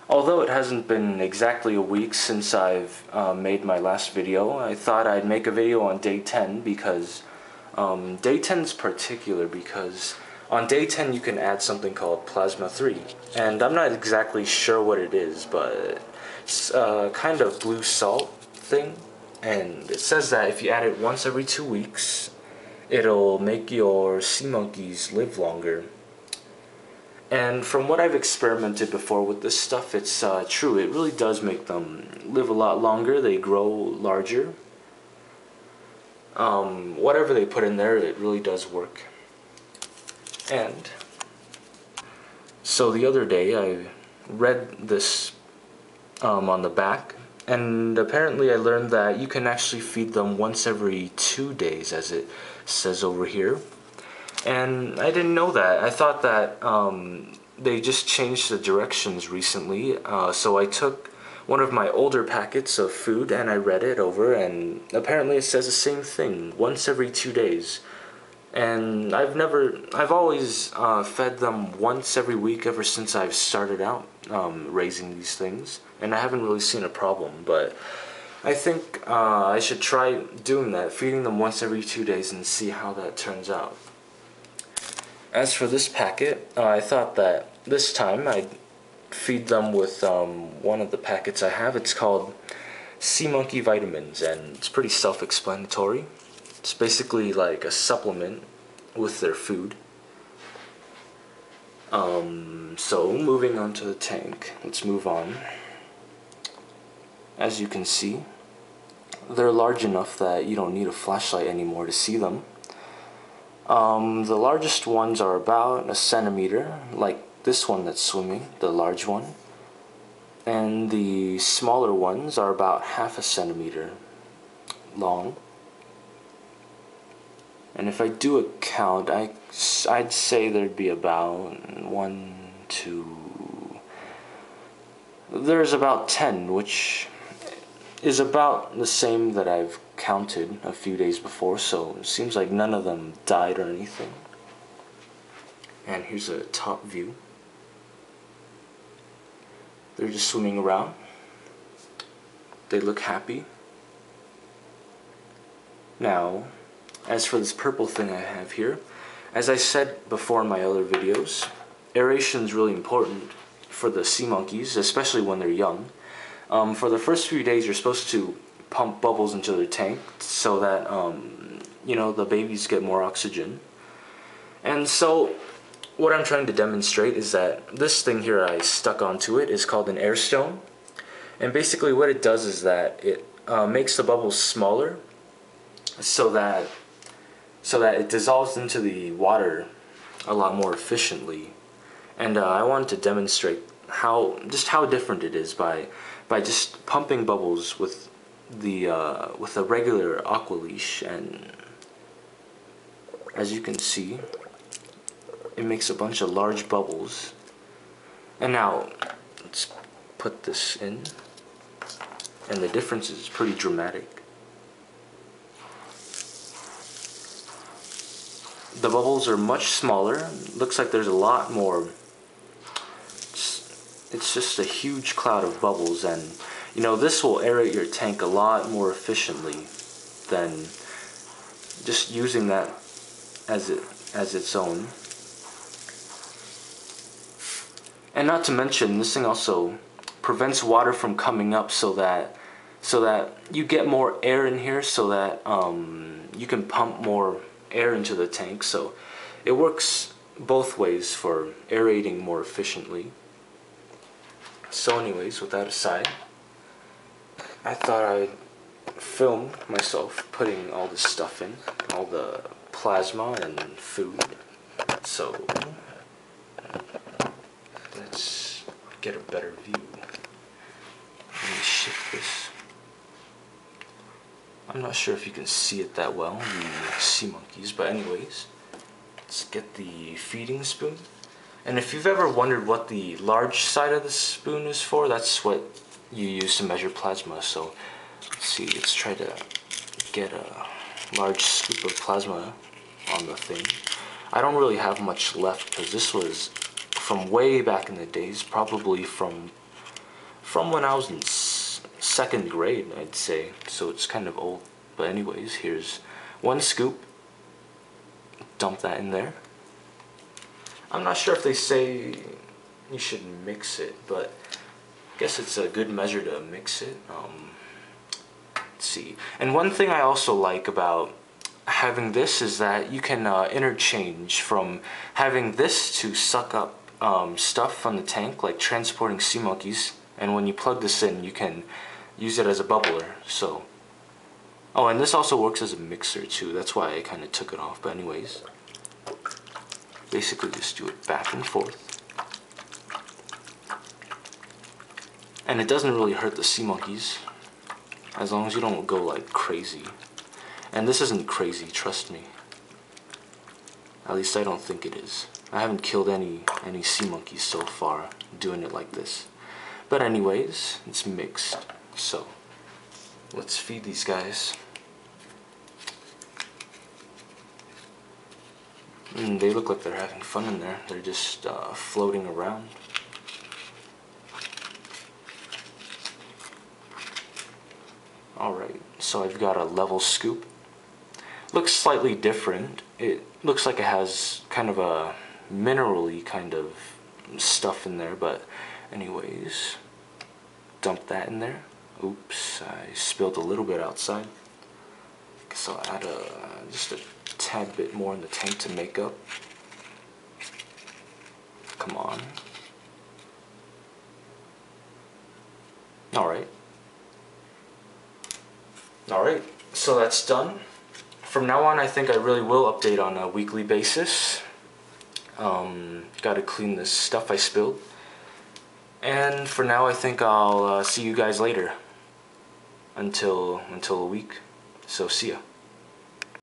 Although it hasn't been exactly a week since I've made my last video, I thought I'd make a video on day 10 because day 10 is particular because on day 10 you can add something called Plasma 3. And I'm not exactly sure what it is, but it's a kind of blue salt thing. And it says that if you add it once every 2 weeks, it'll make your sea monkeys live longer. And from what I've experimented before with this stuff, it's true. It really does make them live a lot longer. They grow larger. Whatever they put in there, it really does work. And so the other day I read this on the back, and apparently I learned that you can actually feed them once every 2 days, as it says over here. And I didn't know that. I thought that they just changed the directions recently. So I took one of my older packets of food and I read it over, and apparently it says the same thing, once every 2 days. And I've always fed them once every week ever since I've started out raising these things, and I haven't really seen a problem. But I think I should try doing that, feeding them once every 2 days, and see how that turns out. As for this packet, I thought that this time I'd feed them with one of the packets I have. It's called Sea Monkey Vitamins, and it's pretty self-explanatory. It's basically like a supplement with their food. So moving on to the tank, let's move on. As you can see, they're large enough that you don't need a flashlight anymore to see them. The largest ones are about a centimeter, like this one that's swimming, the large one. And the smaller ones are about half a centimeter long. And if I do a count, I'd say there'd be about 1, 2... There's about 10, which is about the same that I've counted a few days before, so it seems like none of them died or anything. And here's a top view. They're just swimming around. They look happy. Now, as for this purple thing I have here, as I said before in my other videos, aeration is really important for the sea monkeys, especially when they're young. For the first few days, you're supposed to pump bubbles into their tank so that the babies get more oxygen. And so what I'm trying to demonstrate is that this thing here I stuck onto it is called an air stone, and basically what it does is that it makes the bubbles smaller so that it dissolves into the water a lot more efficiently. And I wanted to demonstrate how different it is by just pumping bubbles with a regular aqua leash. And as you can see, it makes a bunch of large bubbles. And now let's put this in, and the difference is pretty dramatic. The bubbles are much smaller. Looks like there's a lot more. It's just a huge cloud of bubbles, and this will aerate your tank a lot more efficiently than just using that as its own. And not to mention, this thing also prevents water from coming up, so that you get more air in here, so that you can pump more air into the tank. So it works both ways for aerating more efficiently. So anyways, with that aside, I thought I'd film myself putting all this stuff in, all the plasma and food. So let's get a better view. Let me shift this. I'm not sure if you can see it that well, the sea monkeys, but anyways, let's get the feeding spoon. And if you've ever wondered what the large side of the spoon is for, that's what you use to measure plasma. So let's see, let's try to get a large scoop of plasma on the thing. I don't really have much left because this was from way back in the days, probably from from when I was in second grade, I'd say, so it's kind of old. But anyways, here's 1 scoop. Dump that in there. I'm not sure if they say you should mix it, but I guess it's a good measure to mix it. Let's see. And one thing I also like about having this is that you can interchange from having this to suck up stuff from the tank, like transporting sea monkeys, and when you plug this in you can use it as a bubbler. So, oh, and this also works as a mixer too, that's why I kind of took it off. But anyways, basically just do it back and forth, and it doesn't really hurt the sea monkeys as long as you don't go like crazy. And this isn't crazy, trust me. At least I don't think it is. I haven't killed any sea monkeys so far doing it like this. But anyways, it's mixed. So, let's feed these guys. They look like they're having fun in there. They're just floating around. Alright, so I've got a level scoop. Looks slightly different. It looks like it has kind of a mineral-y kind of stuff in there, but anyways, dump that in there. Oops, I spilled a little bit outside. Guess I'll add just a tad bit more in the tank to make up. Come on. Alright. Alright, so that's done. From now on, I think I really will update on a weekly basis. Gotta clean this stuff I spilled. And for now, I think I'll see you guys later. Until a week. So see ya.